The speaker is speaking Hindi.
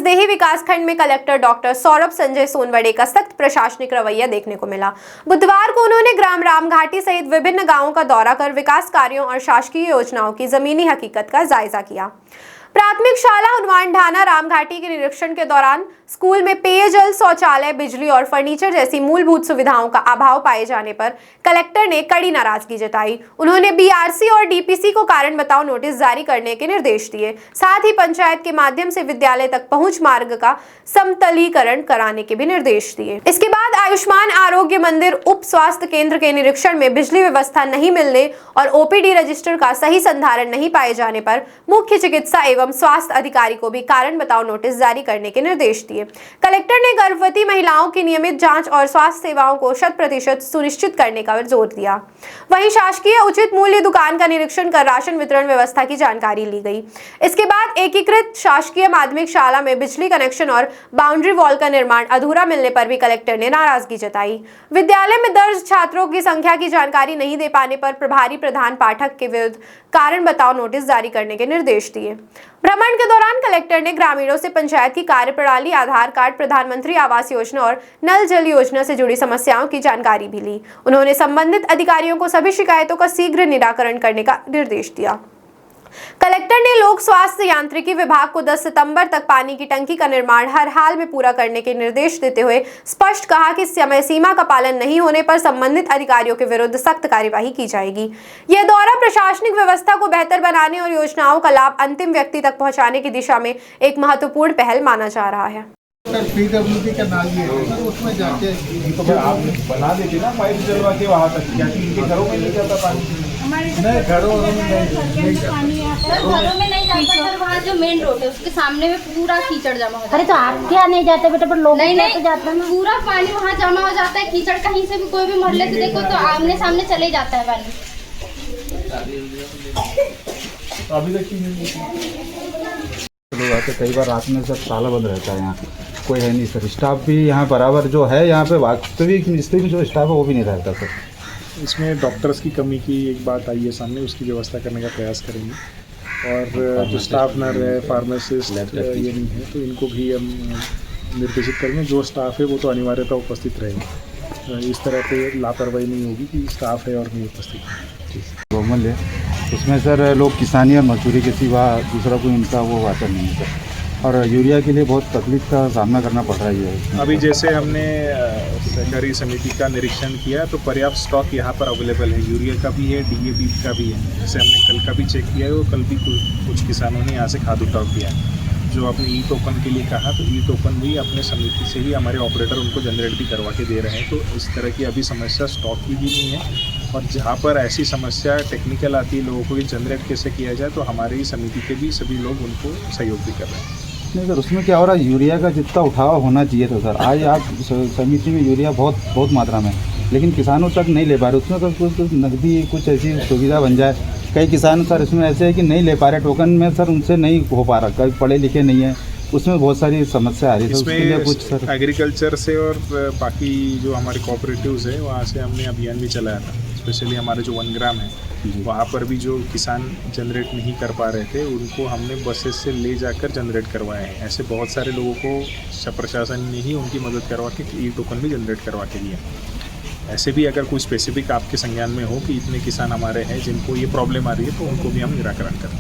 कसदेही विकासखंड में कलेक्टर डॉक्टर सौरभ संजय सोनवड़े का सख्त प्रशासनिक रवैया देखने को मिला। बुधवार को उन्होंने ग्राम रामघाटी सहित विभिन्न गांवों का दौरा कर विकास कार्यों और शासकीय योजनाओं की जमीनी हकीकत का जायजा किया। प्राथमिक शाला हनुमान ढाना रामघाटी के निरीक्षण के दौरान स्कूल में पेयजल, शौचालय, बिजली और फर्नीचर जैसी मूलभूत सुविधाओं का अभाव पाए जाने पर कलेक्टर ने कड़ी नाराजगी जताई। उन्होंने बीआरसी और डीपीसी को कारण बताओ नोटिस जारी करने के निर्देश दिए। साथ ही पंचायत के माध्यम से विद्यालय तक पहुंच मार्ग का समतलीकरण कराने के भी निर्देश दिए। इसके बाद आयुष्मान आरोग्य मंदिर उप स्वास्थ्य केंद्र के निरीक्षण में बिजली व्यवस्था नहीं मिलने और ओपीडी रजिस्टर का सही संधारण नहीं पाए जाने पर मुख्य चिकित्सा एवं स्वास्थ्य अधिकारी को भी कारण बताओ नोटिस जारी करने के निर्देश दिए। कलेक्टर ने गर्भवती महिलाओं की नियमित जांच और स्वास्थ्य सेवाओं को 100% सुनिश्चित करने का जोर दिया। वहीं शासकीय उचित मूल्य दुकान का निरीक्षण कर राशन वितरण व्यवस्था की जानकारी ली गई। इसके बाद एकीकृत शासकीय माध्यमिक शाला में बिजली कनेक्शन और बाउंड्री वॉल का निर्माण अधूरा मिलने पर भी कलेक्टर ने नाराजगी जताई। विद्यालय में दर्ज छात्रों की संख्या की जानकारी नहीं दे पाने पर प्रभारी प्रधान पाठक के विरुद्ध कारण बताओ नोटिस जारी करने के निर्देश दिए। भ्रमण के दौरान कलेक्टर ने ग्रामीणों से पंचायत की कार्यप्रणाली, आधार कार्ड, प्रधानमंत्री आवास योजना और नल जल योजना से जुड़ी समस्याओं की जानकारी भी ली। उन्होंने संबंधित अधिकारियों को सभी शिकायतों का शीघ्र निराकरण करने का निर्देश दिया। कलेक्टर ने लोक स्वास्थ्य यांत्रिकी विभाग को 10 सितंबर तक पानी की टंकी का निर्माण हर हाल में पूरा करने के निर्देश देते हुए स्पष्ट कहा कि समय सीमा का पालन नहीं होने पर संबंधित अधिकारियों के विरुद्ध सख्त कार्यवाही की जाएगी। यह दौरा प्रशासनिक व्यवस्था को बेहतर बनाने और योजनाओं का लाभ अंतिम व्यक्ति तक पहुंचाने की दिशा में एक महत्वपूर्ण पहल माना जा रहा है। पीडब्ल्यूडी का नाम ये है, उसमें जाके तो आप बना देते ना पाइप चलवा के वहाँ तक, क्या इनके घरों में नहीं जाता पानी? नहीं, घरों में नहीं घरों में नहीं जाता सर। वहाँ जो मेन रोड है उसके सामने में पूरा कीचड़ जमा हो जाता है। अरे तो आप क्या नहीं जाते बेटा, पर लोग नहीं तो जाते हैं। पूरा पानी वहाँ जमा हो जाता है। कीचड़ कहीं से भी कोई भी मोहल्ले से देखो तो आमने सामने चले जाता है पानी। अभी तक लोग आते कई बार रात में सब ताला बंद रहता है, यहाँ कोई है नहीं सर। स्टाफ भी यहाँ बराबर जो है, यहाँ पे वास्तविक मिस्त्री में जो स्टाफ है वो भी नहीं रहता सर। इसमें डॉक्टर्स की कमी की एक बात आई है सामने, उसकी व्यवस्था करने का प्रयास करेंगे। और जो स्टाफ नर्स है, फार्मासिस्ट ये नहीं है, तो इनको भी हम निर्देशित करेंगे। जो स्टाफ है वो तो अनिवार्यता उपस्थित रहेंगे। इस तरह पे लापरवाही नहीं होगी कि स्टाफ है और नहीं उपस्थित। गौमल है उसमें सर, लोग किसानी और मजदूरी के सिवा दूसरा कोई उनका वो आता नहीं है सर। और यूरिया के लिए बहुत तकलीफ का सामना करना पड़ रहा है। अभी जैसे हमने सहकारी समिति का निरीक्षण किया तो पर्याप्त स्टॉक यहाँ पर अवेलेबल है। यूरिया का भी है, डीएपी का भी है। जैसे हमने कल का भी चेक किया है, वो कल भी कुछ किसानों ने यहाँ से खाद उठाव किया है। जो आपने ई टोकन के लिए कहा, तो ई टोकन भी अपने समिति से ही हमारे ऑपरेटर उनको जनरेट भी करवा के दे रहे हैं। तो इस तरह की अभी समस्या स्टॉक की भी नहीं है। और जहाँ पर ऐसी समस्या टेक्निकल आती है, लोगों को ये जनरेट कैसे किया जाए, तो हमारी समिति के भी सभी लोग उनको सहयोग भी कर रहे हैं। नहीं सर, उसमें क्या हो रहा है, यूरिया का जितना उठाव होना चाहिए था सर, आज आप समिति में यूरिया बहुत मात्रा में, लेकिन किसानों तक नहीं ले पा रहे। उसमें तो कुछ नकदी कुछ ऐसी सुविधा बन जाए। कई किसान सर इसमें ऐसे है कि नहीं ले पा रहे टोकन में सर, उनसे नहीं हो पा रहा। कई पढ़े लिखे नहीं है, उसमें बहुत सारी समस्या आ रही है। उसके लिए कुछ सर एग्रीकल्चर से और बाकी जो हमारे कोऑपरेटिव्स है वहाँ से हमने अभियान भी चलाया था। स्पेशली हमारे जो 1 ग्राम है वहाँ पर भी जो किसान जनरेट नहीं कर पा रहे थे, उनको हमने बसेस से ले जाकर जनरेट करवाए हैं। ऐसे बहुत सारे लोगों को प्रशासन ने ही उनकी मदद करवा के ई टोकन भी जनरेट करवा के दिया। ऐसे भी अगर कोई स्पेसिफिक आपके संज्ञान में हो कि इतने किसान हमारे हैं जिनको ये प्रॉब्लम आ रही है, तो उनको भी हम निराकरण करें।